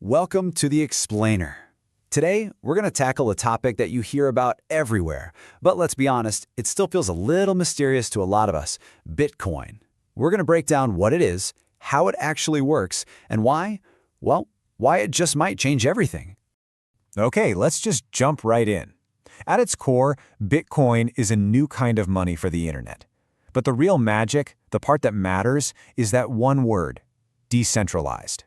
Welcome to The Explainer. Today, we're going to tackle a topic that you hear about everywhere, but let's be honest, it still feels a little mysterious to a lot of us: Bitcoin. We're going to break down what it is, how it actually works, and why it just might change everything. Okay, let's just jump right in. At its core, Bitcoin is a new kind of money for the internet. But the real magic, the part that matters, is that one word: decentralized.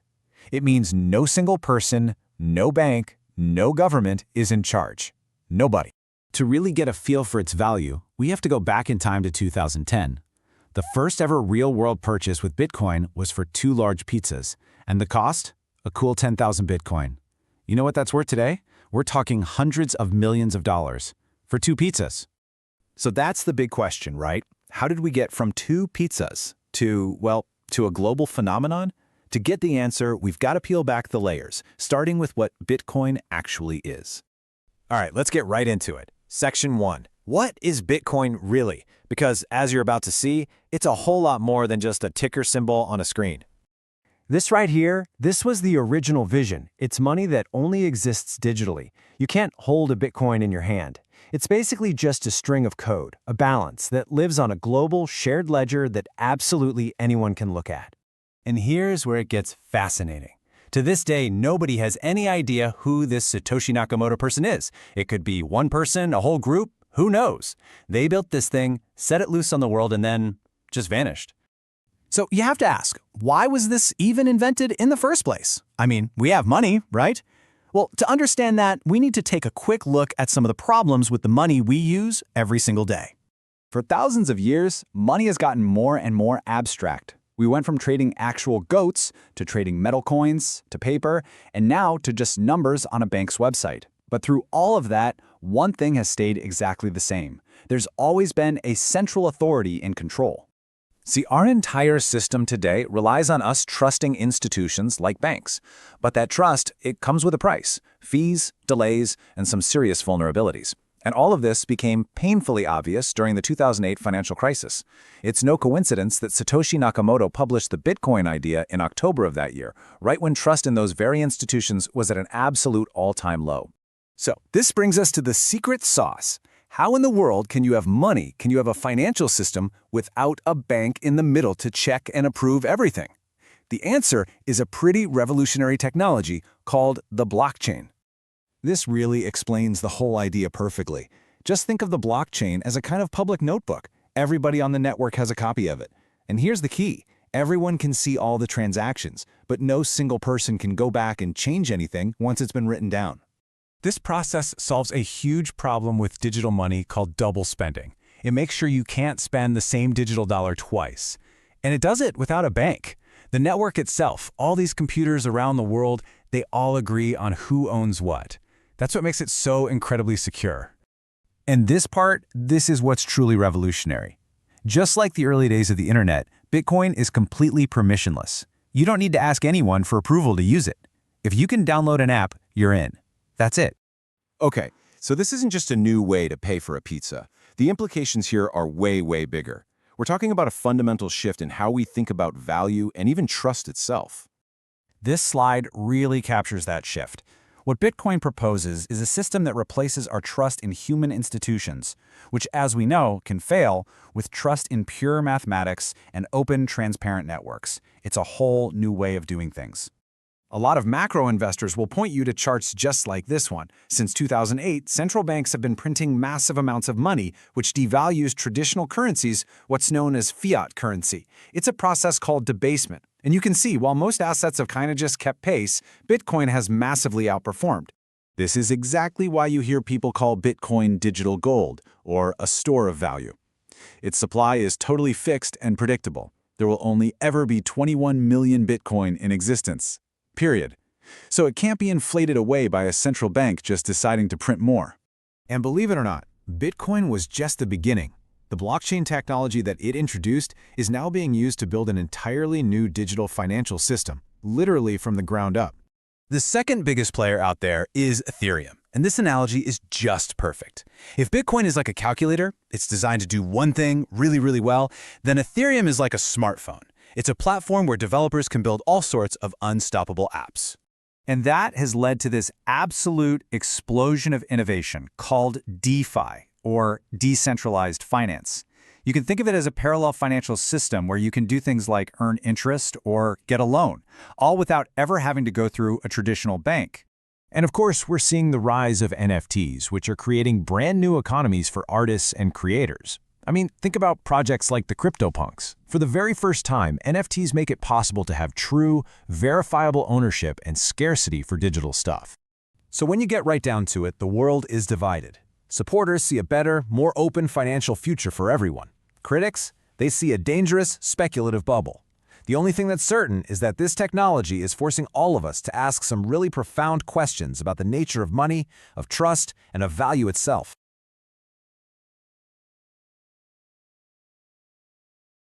It means no single person, no bank, no government is in charge. Nobody. To really get a feel for its value, we have to go back in time to 2010. The first ever real-world purchase with Bitcoin was for 2 large pizzas, and the cost? A cool 10,000 Bitcoin. You know what that's worth today? We're talking hundreds of millions of dollars for 2 pizzas. So that's the big question, right? How did we get from 2 pizzas to a global phenomenon? To get the answer, we've got to peel back the layers, starting with what Bitcoin actually is. All right, let's get right into it. Section 1. What is Bitcoin really? Because as you're about to see, it's a whole lot more than just a ticker symbol on a screen. This right here, this was the original vision. It's money that only exists digitally. You can't hold a Bitcoin in your hand. It's basically just a string of code, a balance that lives on a global shared ledger that absolutely anyone can look at. And here's where it gets fascinating. To this day, nobody has any idea who this Satoshi Nakamoto person is. It could be one person, a whole group, who knows? They built this thing, set it loose on the world, and then just vanished. So you have to ask, why was this even invented in the first place? I mean, we have money, right? Well, to understand that, we need to take a quick look at some of the problems with the money we use every single day. For thousands of years, money has gotten more and more abstract. We went from trading actual goats to trading metal coins to paper, and now to just numbers on a bank's website. But through all of that, one thing has stayed exactly the same. There's always been a central authority in control. See, our entire system today relies on us trusting institutions like banks. But that trust, it comes with a price: fees, delays, and some serious vulnerabilities. And all of this became painfully obvious during the 2008 financial crisis. It's no coincidence that Satoshi Nakamoto published the Bitcoin idea in October of that year, right when trust in those very institutions was at an absolute all-time low. So this brings us to the secret sauce. How in the world can you have money, can you have a financial system without a bank in the middle to check and approve everything? The answer is a pretty revolutionary technology called the blockchain. This really explains the whole idea perfectly. Just think of the blockchain as a kind of public notebook. Everybody on the network has a copy of it. And here's the key: everyone can see all the transactions, but no single person can go back and change anything once it's been written down. This process solves a huge problem with digital money called double spending. It makes sure you can't spend the same digital dollar twice. And it does it without a bank. The network itself, all these computers around the world, they all agree on who owns what. That's what makes it so incredibly secure. And this is what's truly revolutionary. Just like the early days of the internet, Bitcoin is completely permissionless. You don't need to ask anyone for approval to use it. If you can download an app, you're in. That's it. Okay, so this isn't just a new way to pay for a pizza. The implications here are way, way bigger. We're talking about a fundamental shift in how we think about value and even trust itself. This slide really captures that shift. What Bitcoin proposes is a system that replaces our trust in human institutions, which, as we know, can fail, with trust in pure mathematics and open, transparent networks. It's a whole new way of doing things. A lot of macro investors will point you to charts just like this one. Since 2008, central banks have been printing massive amounts of money, which devalues traditional currencies, what's known as fiat currency. It's a process called debasement. And you can see, while most assets have kind of just kept pace, Bitcoin has massively outperformed. This is exactly why you hear people call Bitcoin digital gold, or a store of value. Its supply is totally fixed and predictable. There will only ever be 21 million Bitcoin in existence. Period. So it can't be inflated away by a central bank just deciding to print more. And believe it or not, Bitcoin was just the beginning. The blockchain technology that it introduced is now being used to build an entirely new digital financial system, literally from the ground up. The second biggest player out there is Ethereum, and this analogy is just perfect. If Bitcoin is like a calculator, it's designed to do one thing really, really well, then Ethereum is like a smartphone. It's a platform where developers can build all sorts of unstoppable apps. And that has led to this absolute explosion of innovation called DeFi, or decentralized finance. You can think of it as a parallel financial system where you can do things like earn interest or get a loan, all without ever having to go through a traditional bank. And of course, we're seeing the rise of NFTs, which are creating brand new economies for artists and creators. I mean, think about projects like the CryptoPunks. For the very first time, NFTs make it possible to have true, verifiable ownership and scarcity for digital stuff. So when you get right down to it, the world is divided. Supporters see a better, more open financial future for everyone. Critics, they see a dangerous, speculative bubble. The only thing that's certain is that this technology is forcing all of us to ask some really profound questions about the nature of money, of trust, and of value itself.